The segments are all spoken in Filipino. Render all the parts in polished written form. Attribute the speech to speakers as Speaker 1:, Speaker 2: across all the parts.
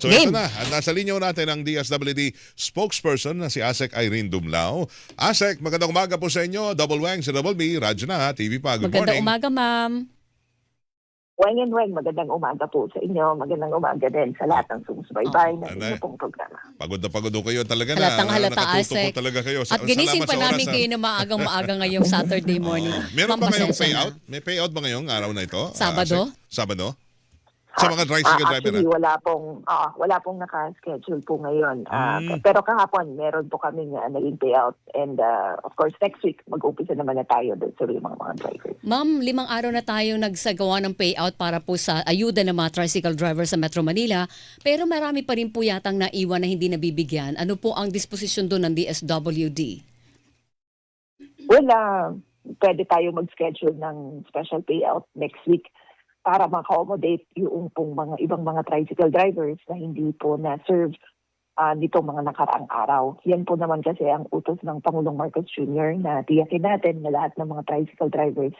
Speaker 1: So ito
Speaker 2: Game.
Speaker 1: na, at nasa linya natin ang DSWD spokesperson na si ASEC Irene Dumlao. ASEC, magandang umaga po sa inyo. Double Wang, si Double B, Radyo na, TV pa. Good
Speaker 2: Magandang
Speaker 1: morning.
Speaker 2: umaga, ma'am.
Speaker 3: Weng and Weng, magandang umaga po sa inyo. Magandang umaga din sa lahat ng sumusubaybay ng
Speaker 1: Ano
Speaker 3: inyo
Speaker 1: eh?
Speaker 3: pong programa.
Speaker 1: Pagod na pagod kayo talaga na.
Speaker 2: Halatang halata,
Speaker 1: Nakatuto po
Speaker 2: ASEC.
Speaker 1: talaga kayo.
Speaker 2: At ginising pa namin kayo na maagang-maaga ngayong Saturday morning.
Speaker 1: Meron
Speaker 2: Ma'am,
Speaker 1: ba ngayong
Speaker 2: pasensya na.
Speaker 1: payout? May payout ba ngayong araw na ito?
Speaker 2: Sabado?
Speaker 1: ASEC? Sabado? Sa mga tricycle driver
Speaker 3: Actually,
Speaker 1: na?
Speaker 3: wala pong naka-schedule po ngayon. Pero kahapon, meron po kami naging payout. And of course, next week, mag-umpisa naman na tayo doon sa mga drivers.
Speaker 2: Ma'am, 5 araw na tayo nagsagawa ng payout para po sa ayuda ng mga tricycle driver sa Metro Manila. Pero marami pa rin po yatang naiwan na hindi nabibigyan. Ano po ang disposisyon doon ng DSWD?
Speaker 3: Well, pwede tayo mag-schedule ng special payout next week para ma-accommodate yung pong mga ibang mga tricycle drivers na hindi po na-serve nitong mga nakaraang araw. Yan po naman kasi ang utos ng Pangulong Marcos Jr. na tiyakin natin na lahat ng mga tricycle drivers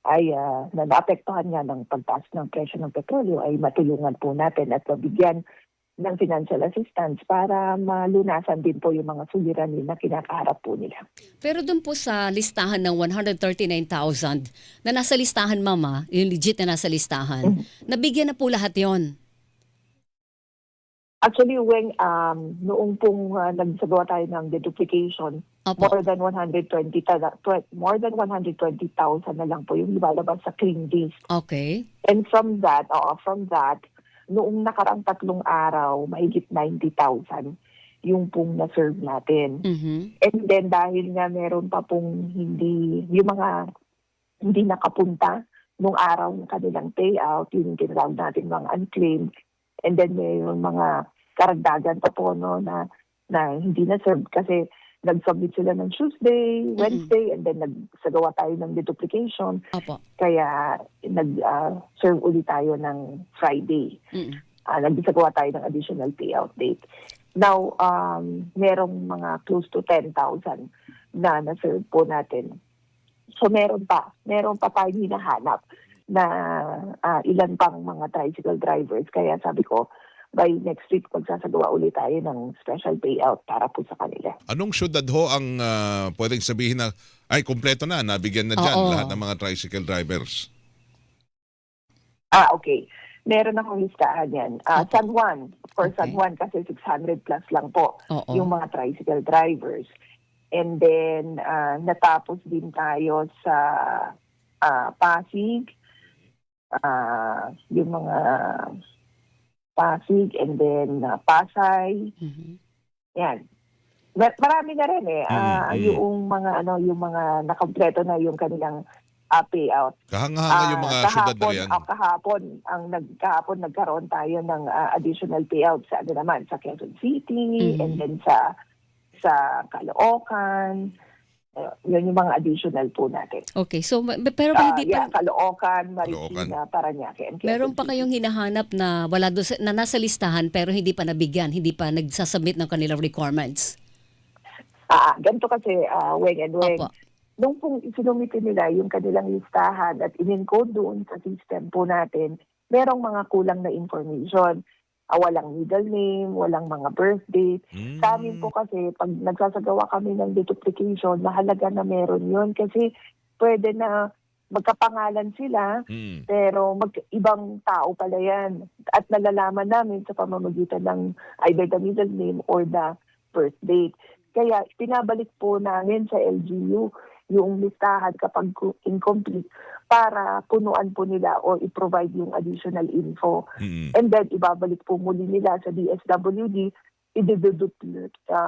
Speaker 3: ay na naapektuhan nga ng pagtaas ng presyo ng petrolyo ay matulungan po natin at mabigyan ng financial assistance para malunasan din po yung mga suliranin na kinakaharap po nila.
Speaker 2: Pero doon po sa listahan ng 139,000 na nasa listahan, mama, yung legit na nasa listahan, nabigyan na po lahat yon.
Speaker 3: Actually, Weng, noong pong nagsagawa tayo ng deduplication,
Speaker 2: Opo.
Speaker 3: more than 120,000 na lang po yung lumalabas sa clean list.
Speaker 2: Okay.
Speaker 3: And from that, noong nakarang 3 araw, mahigit 90,000 yung pong na-serve natin.
Speaker 2: Mhm.
Speaker 3: And then dahil nga meron pa pong yung mga hindi nakapunta nung araw ng kanilang payout, yung tinatawag natin mga unclaimed, and then may mga karagdagan pa po na hindi na-serve kasi nag-submit sila ng Tuesday, Wednesday, and then nagsagawa tayo ng deduplication.
Speaker 2: Opo.
Speaker 3: Kaya nag-serve ulit tayo ng Friday.
Speaker 2: Mm.
Speaker 3: Nagsagawa tayo ng additional payout date. Now, merong mga close to 10,000 na na-serve po natin. So meron pa tayong hinahanap na ilan pang mga tricycle drivers. Kaya sabi ko, by next week, magsasagawa ulit tayo ng special payout para po sa kanila.
Speaker 1: Anong syudad ho ang pwedeng sabihin na, ay, kompleto na, nabigyan na dyan
Speaker 2: Oo.
Speaker 1: lahat ng mga tricycle drivers?
Speaker 3: Okay. Meron akong listahan yan. San Juan. Of course,
Speaker 2: Okay.
Speaker 3: San Juan kasi 600 plus lang po
Speaker 2: Oo.
Speaker 3: yung mga tricycle drivers. And then, natapos din tayo sa Pasig. Yung mga Pasig and then Pasay.
Speaker 2: Mhm.
Speaker 3: Yan. Marami na rin eh. Yung mga nakompleto na yung kanilang payout.
Speaker 1: Kahanga-hanga yung mga syudad na yan.
Speaker 3: Kahapon nagkaroon tayo ng additional payout sa naman sa Quezon City and then sa Caloocan. Yun yung mga additional po natin.
Speaker 2: Okay. So, pero hindi pa...
Speaker 3: Caloocan, Marikina, Parañaque, and Quezon
Speaker 2: Meron pa
Speaker 3: City.
Speaker 2: kayong hinahanap na wala doon na nasa listahan pero hindi pa nabigyan, hindi pa nagsasubmit ng kanilang requirements.
Speaker 3: Ganito kasi, Weng and Weng.
Speaker 2: Opo.
Speaker 3: Nung pong isinumitin nila yung kanilang listahan at in-encode doon sa system po natin, merong mga kulang na information. Walang middle name, walang mga birth date. Sa amin po kasi, pag nagsasagawa kami ng deduplication, mahalaga na meron yun kasi pwede na magkapangalan sila, pero ibang tao pala yan. At nalalaman namin sa pamamagitan ng either the middle name or the birth date. Kaya pinabalik po namin sa LGU yung listahan kapag incomplete para punuan po nila or i-provide yung additional info. And then ibabalik po muli nila sa DSWD,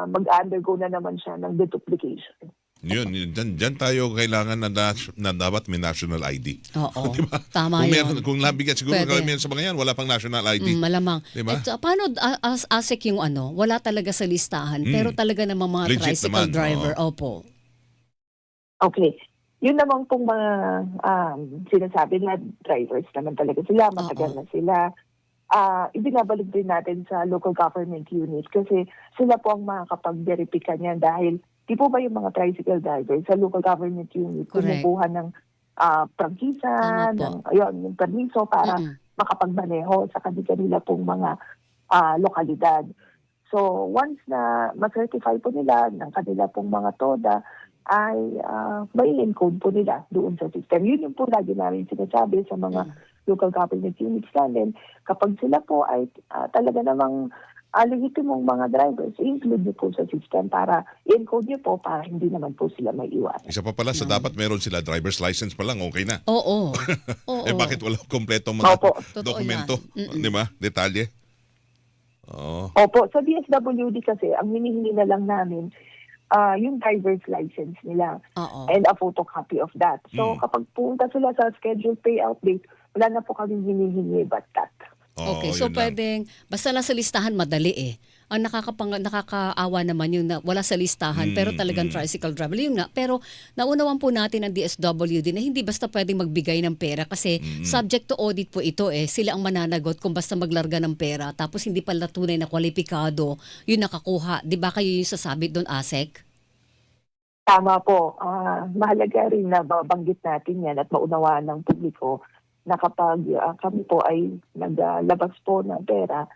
Speaker 3: mag-undergo na naman siya ng deduplication.
Speaker 1: Yun, dyan tayo kailangan na dapat may national ID.
Speaker 2: Oo.
Speaker 1: Diba?
Speaker 2: Tama
Speaker 1: Kung,
Speaker 2: yun.
Speaker 1: kung nabigyan, siguro
Speaker 2: Pwede.
Speaker 1: karamihan sa mga yan, wala pang national ID.
Speaker 2: Malamang.
Speaker 1: Diba?
Speaker 2: Paano ASEC yung wala talaga sa listahan pero talaga namang mga
Speaker 1: Legit
Speaker 2: tricycle
Speaker 1: naman,
Speaker 2: driver. Opo.
Speaker 3: Okay. Yun naman pong mga sinasabi na drivers naman talaga sila, matagal na sila. Ibinabalik din natin sa local government unit kasi sila po ang makakapag-verify niyan dahil di po ba yung mga tricycle drivers sa local government unit
Speaker 2: Correct.
Speaker 3: kumukuha ng prangkisa,
Speaker 2: Tama po.
Speaker 3: yung permiso para makapagmaneho sa kanila pong mga lokalidad. So once na ma-certify po nila ng kanila pong mga TODA, ay may encode po nila doon sa system. Yun yung po lagi namin sinasabi sa mga local government units namin. Kapag sila po ay talaga namang lehitimong mga drivers, include nyo po sa system para encode nyo po para hindi naman po sila may iwan.
Speaker 1: Isa pa pala sa dapat meron sila driver's license pa lang, okay na.
Speaker 2: Oo. Oo.
Speaker 1: Bakit wala kompletong mga
Speaker 3: Opo.
Speaker 1: dokumento? Di ba? Detalye.
Speaker 3: Opo, sa DSWD kasi, ang hinihingi na lang namin, yung driver's license nila
Speaker 2: Oo.
Speaker 3: and a photocopy of that. So kapag punta sila sa scheduled payout date, wala na po kami hinihingi but that.
Speaker 2: Okay, so
Speaker 1: yun lang.
Speaker 2: pwedeng, basta nasa listahan, madali eh. Ang nakakaawa naman yung wala sa listahan, pero talagang tricycle driver. Yung nga, pero naunawan po natin ang DSWD na hindi basta pwedeng magbigay ng pera kasi subject to audit po ito eh. Sila ang mananagot kung basta maglarga ng pera tapos hindi pala tunay na kwalipikado yung nakakuha. Di ba kayo yung sasabit doon, ASEC?
Speaker 3: Tama po. Mahalaga rin na babanggit natin yan at maunawaan ng publiko na kapag kami po ay naglabas po ng pera,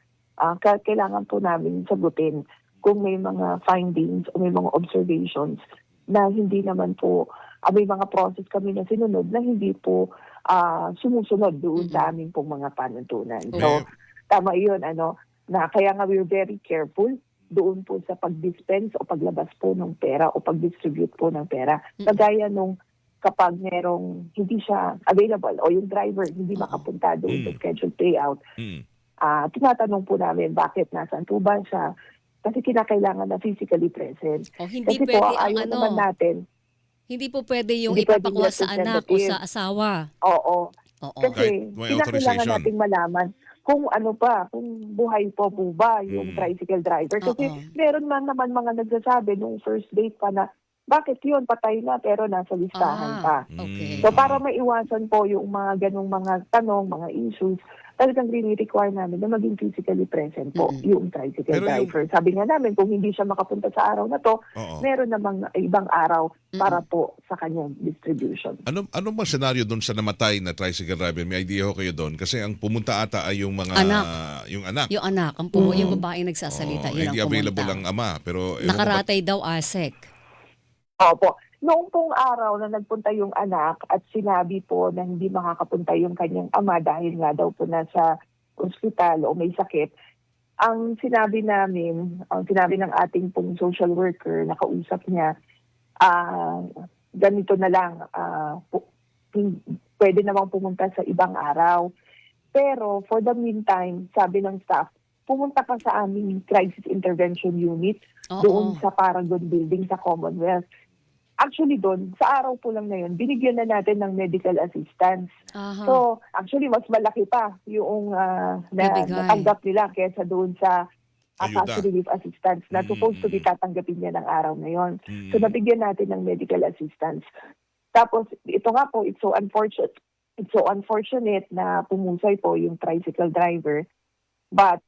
Speaker 3: kailangan po namin sagutin kung may mga findings o may mga observations na hindi naman po, may mga process kami na sinunod na hindi po sumusunod doon sa aming pong mga panuntunan. So, tama yun, na kaya nga we're very careful doon po sa pag-dispense o paglabas po ng pera o pag-distribute po ng pera. Kagaya nung kapag merong hindi siya available o yung driver hindi makapunta doon sa scheduled payout, tinatanong po namin bakit nasaan po ba siya kasi kinakailangan na physically present.
Speaker 2: O hindi
Speaker 3: Kasi
Speaker 2: pwede
Speaker 3: po,
Speaker 2: ang
Speaker 3: ayaw naman natin.
Speaker 2: hindi po pwede yung
Speaker 3: Hindi pwede
Speaker 2: ipapakuha sa anak o
Speaker 3: representative.
Speaker 2: sa asawa.
Speaker 3: Oo.
Speaker 2: Oo.
Speaker 3: Kasi
Speaker 1: Kahit may
Speaker 3: kinakailangan
Speaker 1: authorization.
Speaker 3: nating malaman kung kung buhay po ba yung tricycle driver. Kasi meron man naman mga nagsasabi nung first date pa na bakit yun, patay na pero nasa listahan pa.
Speaker 2: Okay.
Speaker 3: So para maiwasan po yung mga ganong mga tanong, mga issues, talagang re-require namin na maging physically present po yung tricycle
Speaker 1: Pero yung-
Speaker 3: driver. Sabi nga namin, kung hindi siya makapunta sa araw na to, meron namang ibang araw para po sa kanyang distribution.
Speaker 1: Ano ba senaryo doon sa namatay na tricycle driver? May idea ho kayo doon? Kasi ang pumunta ata ay yung mga
Speaker 2: Anak.
Speaker 1: yung anak.
Speaker 2: Yung anak, yung babaeng nagsasalita, yun ang
Speaker 1: hindi available
Speaker 2: pumunta.
Speaker 1: ang ama, pero ewan ko ba-
Speaker 2: Nakaratay daw, ASEC.
Speaker 3: Opo. Noong pong araw na nagpunta yung anak at sinabi po na hindi makakapunta yung kanyang ama dahil nga daw po nasa ospital o may sakit, ang sinabi ng ating pong social worker na kausap niya, ganito na lang, pwede namang pumunta sa ibang araw. Pero for the meantime, sabi ng staff, pumunta ka sa aming crisis intervention unit doon sa Paragon Building sa Commonwealth. Actually doon, sa araw po lang na yun, binigyan na natin ng medical assistance. So actually mas malaki pa yung natanggap nila kaysa doon sa
Speaker 1: Ayuda.
Speaker 3: cash relief assistance na supposed to be tatanggapin niya ng araw na yun. So nabigyan natin ng medical assistance. Tapos ito nga po, it's so unfortunate na pumusay po yung tricycle driver. But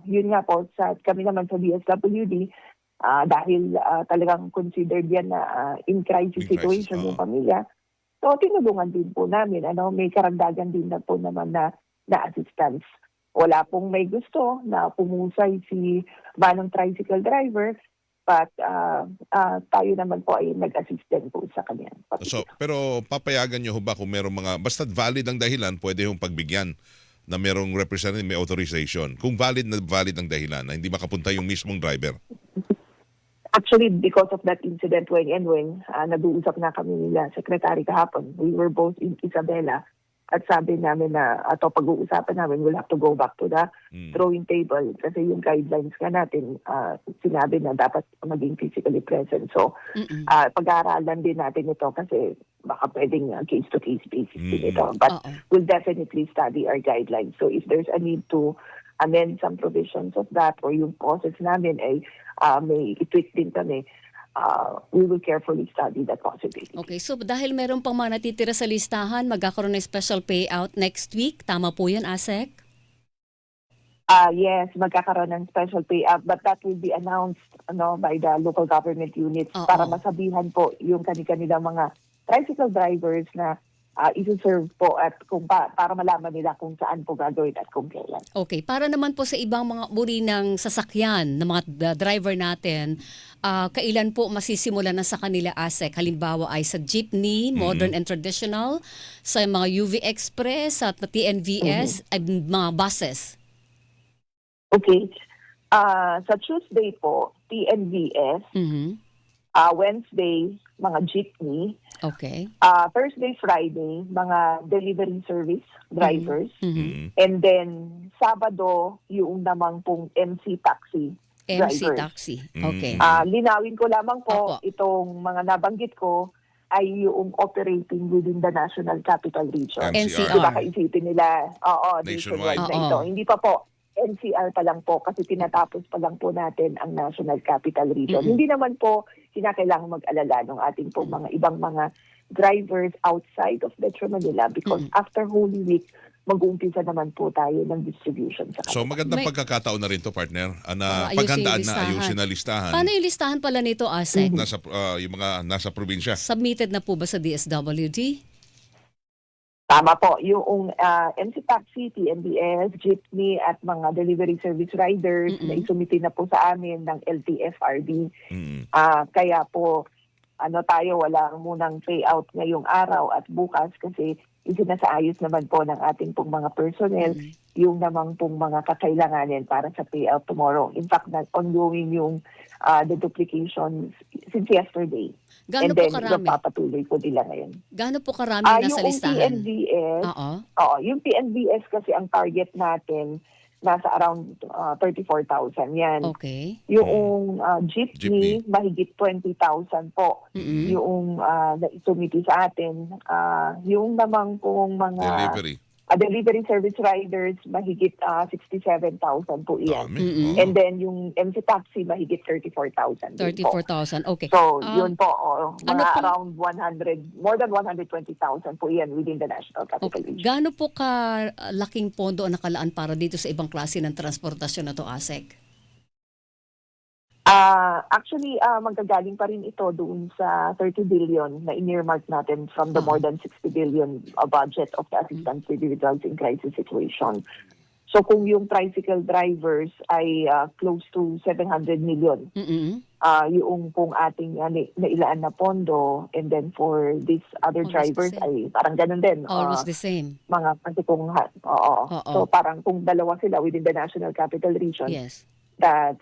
Speaker 3: yun nga po, kami naman sa DSWD, dahil talagang considered yan na in crisis situation yung pamilya. So tinulungan din po namin, may karagdagan din na po naman na assistance. Wala pong may gusto na pumusay si manong tricycle driver, but tayo naman po ay nag-assist din po sa kanya.
Speaker 1: So, pero papayagan nyo ho ba kung merong mga, basta valid ang dahilan, pwede hong pagbigyan na merong representative, may authorization. Kung valid ang dahilan na hindi makapunta yung mismong driver.
Speaker 3: Actually, because of that incident, Weng, nag-uusap na kami nila, Secretary kahapon. We were both in Isabela at sabi namin na pag-uusapan namin, we'll have to go back to the drawing table kasi yung guidelines nga natin, sinabi na dapat maging physically present. So, pag-aaralan din natin ito kasi baka pwedeng case-to-case basis din ito. But we'll definitely study our guidelines. So, if there's a need to amend some provisions of that or yung process namin ay may i-tweak din kami, we will carefully study that possibility.
Speaker 2: Okay, so dahil meron pang mga natitira sa listahan, magkakaroon ng special payout next week. Tama po yan, ASEC?
Speaker 3: Yes, magkakaroon ng special payout but that will be announced by the local government units para masabihan po yung kanilang mga tricycle drivers na isi-serve po at para malaman nila kung saan po gagawin at kung kailan.
Speaker 2: Okay, para naman po sa ibang mga uri ng sasakyan ng mga driver natin, kailan po masisimulan na sa kanila ASEC? Halimbawa ay sa jeepney, modern and traditional, sa mga UV Express, at TNVS, ay mga buses.
Speaker 3: Okay. Sa Tuesday po, TNVS,
Speaker 2: Mhm.
Speaker 3: Wednesday, mga jeepney,
Speaker 2: Okay.
Speaker 3: Thursday, Friday, mga delivery service drivers,
Speaker 2: Mhm.
Speaker 3: and then Sabado, yung namang pong MC taxi
Speaker 2: MC
Speaker 3: drivers.
Speaker 2: taxi. Okay.
Speaker 3: Linawin ko lamang po,
Speaker 2: Opo.
Speaker 3: itong mga nabanggit ko ay yung operating within the National Capital Region.
Speaker 2: NCR.
Speaker 3: Di ba kaisipin nila,
Speaker 1: Nationwide.
Speaker 3: nationwide na ito.
Speaker 2: Oo.
Speaker 3: Hindi pa po, NCR pa lang po kasi tinatapos pa lang po natin ang National Capital Region.
Speaker 2: Mm-mm.
Speaker 3: Hindi naman po kinakailangan mag-alala ng ating po mga ibang mga drivers outside of Metro Manila because after Holy Week, mag-uumpisa naman po tayo ng distribution sa
Speaker 1: So
Speaker 3: kanila.
Speaker 1: magandang
Speaker 2: May-
Speaker 1: pagkakataon na rin to, partner. Na
Speaker 2: Ayusin yung
Speaker 1: paghandaan na,
Speaker 2: listahan.
Speaker 1: ayusin na listahan.
Speaker 2: Paano yung listahan pala nito, ASEC?
Speaker 1: Nasa, yung mga nasa probinsya.
Speaker 2: Submitted na po ba sa DSWD?
Speaker 3: Tama po. Yung MC Taxi, TNBS, Jeepney at mga delivery service riders na isumiti na po sa amin ng LTFRB.
Speaker 1: Mm.
Speaker 3: Kaya po, tayo wala munang payout ngayong araw at bukas kasi isinasaayos naman po ng ating pong mga personnel yung namang pong mga kakailanganin para sa payout tomorrow. In fact, ongoing yung the-duplication since yesterday.
Speaker 2: Gaano
Speaker 3: And
Speaker 2: po
Speaker 3: then,
Speaker 2: karami?
Speaker 3: papatuloy po nila ngayon.
Speaker 2: Gaano po karami nasa
Speaker 3: Yung
Speaker 2: listahan?
Speaker 3: PNVS,
Speaker 2: Oo.
Speaker 3: yung PNVS kasi ang target natin nasa around 34,000 yan.
Speaker 2: Okay.
Speaker 3: Yung
Speaker 1: Jeepney.
Speaker 3: jeepney, mahigit 20,000 po.
Speaker 2: Mm-mm.
Speaker 3: Yung naisumiti sa atin. Yung namang pong mga
Speaker 1: Delivery.
Speaker 3: delivery service riders, mahigit 67,000 po iyan.
Speaker 1: Dami.
Speaker 2: Mm-mm.
Speaker 1: Oo.
Speaker 3: And then yung MC Taxi, mahigit 34,000 din po.
Speaker 2: 34,000. Okay.
Speaker 3: So,
Speaker 2: ano
Speaker 3: yun po, mga
Speaker 2: pong-
Speaker 3: around 100, more than 120,000 po yan within the National Capital
Speaker 2: Okay.
Speaker 3: Region.
Speaker 2: Gaano po laking pondo ang nakalaan para dito sa ibang klase ng transportasyon na to, ASEC?
Speaker 3: Actually, magagaling pa rin ito doon sa 30 billion na in-earmark natin from the more than 60 billion budget of the assistance to individuals in crisis situation. So kung yung tricycle drivers ay close to 700 million,
Speaker 2: Mm-mm.
Speaker 3: yung pong ating nailaan na pondo, and then for these other
Speaker 2: Almost
Speaker 3: drivers
Speaker 2: the same.
Speaker 3: ay parang ganun din.
Speaker 2: Almost the same.
Speaker 3: Mga pantikong
Speaker 2: Oo.
Speaker 3: So parang kung dalawa sila within the National Capital Region,
Speaker 2: Yes.
Speaker 3: that's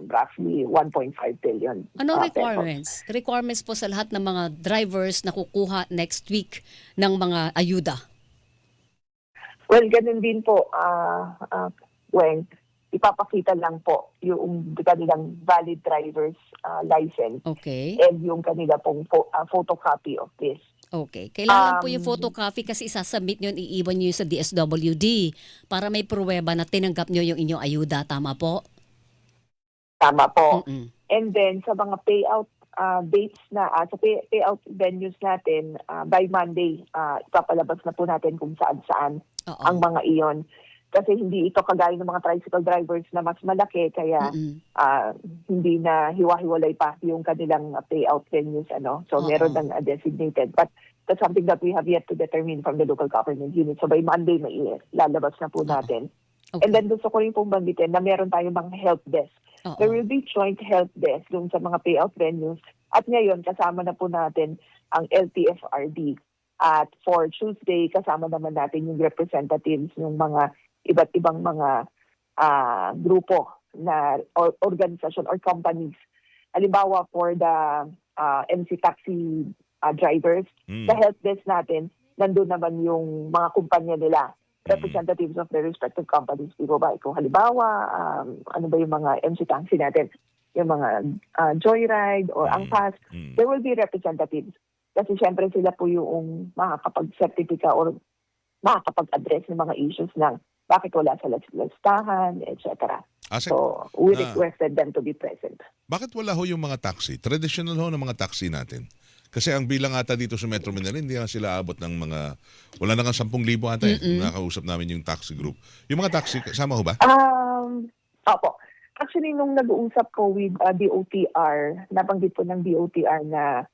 Speaker 3: roughly 1.5 billion.
Speaker 2: Anong
Speaker 3: pesos.
Speaker 2: requirements? Requirements po sa lahat ng mga drivers na kukuha next week ng mga ayuda.
Speaker 3: Well, ganun din po, when ipapakita lang po yung kanilang valid driver's license
Speaker 2: Okay.
Speaker 3: and yung kanila pong photocopy of this.
Speaker 2: Okay. Kailangan po yung photocopy kasi isasubmit nyo, iiwan nyo yun sa DSWD para may pruweba na tinanggap nyo yung inyong ayuda. Tama po?
Speaker 3: Tama po.
Speaker 2: Mm-mm.
Speaker 3: And then sa mga payout dates na, sa payout venues natin, by Monday, ipapalabas na po natin kung saan-saan
Speaker 2: Oo.
Speaker 3: ang mga iyon. Kasi hindi ito kagaya ng mga tricycle drivers na mas malaki, kaya
Speaker 2: Mm-mm.
Speaker 3: hindi na hiwa-hiwalay pa yung kanilang payout venues. So
Speaker 2: Oo.
Speaker 3: meron ng designated. But that's something that we have yet to determine from the local government unit. So by Monday, may lalabas na po natin.
Speaker 2: Okay.
Speaker 3: And then gusto ko rin pong banggitin na meron tayong mga help desk.
Speaker 2: Oo.
Speaker 3: There will be joint help desk dun sa mga payout venues. At ngayon, kasama na po natin ang LTFRD. At for Tuesday, kasama naman natin yung representatives ng mga iba't ibang mga grupo na organisasyon or companies. Halimbawa, for the MC Taxi drivers, sa help desk natin, nandun naman yung mga kumpanya nila, representatives of the respective companies. Di ba? Kung halimbawa, ano ba yung mga MC Taxi natin? Yung mga Joyride or Angkas, there will be representatives. Kasi syempre sila po yung makakapag-certifika or makakapag-address ng mga issues ng bakit wala sa listahan, etc. So, we requested them to be present.
Speaker 1: Bakit wala ho yung mga taxi? Traditional ho ng mga taxi natin. Kasi ang bilang ata dito sa Metro Manila, hindi na sila abot ng mga, wala na nga 10,000 ata Nakausap namin yung taxi group. Yung mga taxi, kasama ho ba?
Speaker 3: Opo. Actually, nung nag-uusap ko with DOTR, nabanggit po ng DOTR na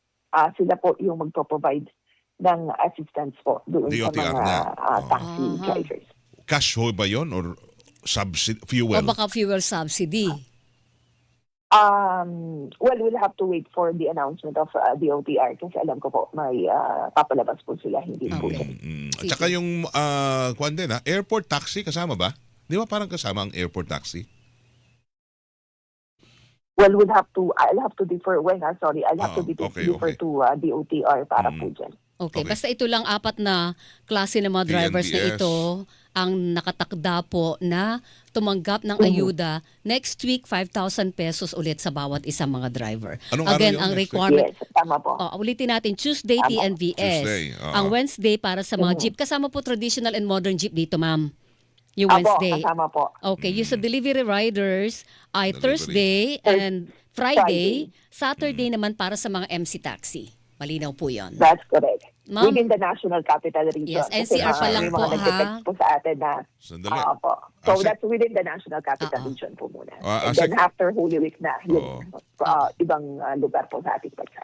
Speaker 3: sila po yung magpo-provide ng assistance po doon sa
Speaker 1: DOTR
Speaker 3: mga
Speaker 1: na.
Speaker 3: taxi
Speaker 2: Aha.
Speaker 3: drivers.
Speaker 1: Cash ho ba yun or fuel?
Speaker 2: O baka fuel subsidy.
Speaker 3: Well, we'll have to wait for the announcement of DOTR kasi alam ko po may papalabas po sila, hindi po
Speaker 2: Okay.
Speaker 3: siya.
Speaker 1: At saka yung kuwan din, airport taxi kasama ba? Di ba parang kasama ang airport taxi?
Speaker 3: Well, I'll have to defer, I'll have to defer
Speaker 1: okay.
Speaker 3: to DOTR para po dyan.
Speaker 2: Okay,
Speaker 1: Okay.
Speaker 2: basta ito lang 4 na klase ng mga drivers na
Speaker 1: PNBS.
Speaker 2: ito ang nakatakda po na tumanggap ng ayuda next week 5,000 pesos ulit sa bawat isang mga driver.
Speaker 1: Anong araw
Speaker 2: Again,
Speaker 1: yun
Speaker 2: ang
Speaker 1: next week?
Speaker 2: requirement
Speaker 3: Yes, tama po.
Speaker 2: ulitin natin, Tuesday
Speaker 3: Tama.
Speaker 2: TNVS.
Speaker 1: Tuesday,
Speaker 2: Ang Wednesday para sa mga jeep. Kasama po traditional and modern jeep dito, ma'am. Yung
Speaker 3: Apo,
Speaker 2: Wednesday.
Speaker 3: kasama po.
Speaker 2: Okay, yung sa delivery riders ay
Speaker 1: Delivery.
Speaker 2: Thursday and Friday.
Speaker 3: Friday.
Speaker 2: Saturday naman para sa mga MC taxi. Malinaw po yon.
Speaker 3: That's correct.
Speaker 2: Ma'am?
Speaker 3: Within the National Capital Region.
Speaker 2: Yes,
Speaker 3: Kasi
Speaker 2: NCR pa
Speaker 1: lang
Speaker 3: may
Speaker 2: po,
Speaker 3: mga nagte-text
Speaker 2: ha?
Speaker 3: po sa atin na
Speaker 1: Sandali.
Speaker 3: po. So
Speaker 1: Asik.
Speaker 3: that's within the National Capital
Speaker 2: Oo.
Speaker 3: Region po muna.
Speaker 1: Ah,
Speaker 3: And then
Speaker 1: Asik.
Speaker 3: after Holy Week na, yung ibang lugar po sa ating bansa.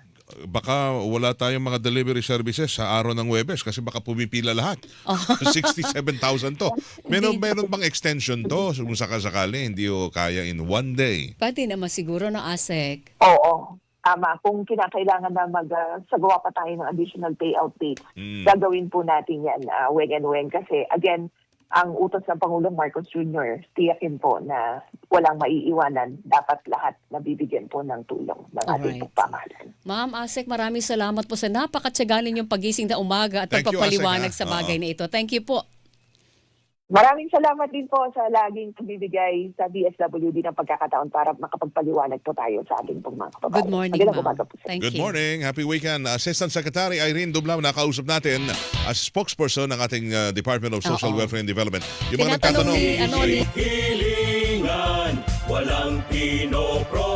Speaker 1: Baka wala tayong mga delivery services sa araw ng Huwebes kasi baka pumipila lahat. 67,000 to. Meron bang extension to kung sakasakali hindi o kaya in one day?
Speaker 2: Pwede naman siguro na ASEC.
Speaker 3: Oo. Tama. Kung kinakailangan na magsagawa pa tayo ng additional payout dates, gagawin po natin yan when and when. Kasi again, ang utos ng Pangulong Marcos Jr., tiyakin po na walang maiiwanan. Dapat lahat nabibigyan po ng tulong ng ating
Speaker 2: Alright.
Speaker 3: pamahalaan.
Speaker 2: Ma'am ASEC, maraming salamat po sa napakatsaga ninyong pagising na umaga at
Speaker 1: Thank you,
Speaker 2: pagpapaliwanag
Speaker 1: ASEC,
Speaker 2: sa bagay na ito. Thank you po.
Speaker 3: Maraming salamat din po sa laging pagbibigay sa DSWD ng pagkakataon para makapagpaliwanag po tayo sa ating pong mga kababayan.
Speaker 2: Good morning,
Speaker 3: Magandang
Speaker 2: ma'am.
Speaker 3: umaga po sa
Speaker 2: Thank
Speaker 1: Good
Speaker 2: you.
Speaker 1: morning. Happy weekend. Assistant Secretary Irene Dublao, nakausap natin as spokesperson ng ating Department of Social
Speaker 2: Oo.
Speaker 1: Welfare and Development. Yung mga
Speaker 2: Tinatanong
Speaker 1: nagtatanong,
Speaker 2: ni, ano, ni
Speaker 4: Hilingan, walang pinopro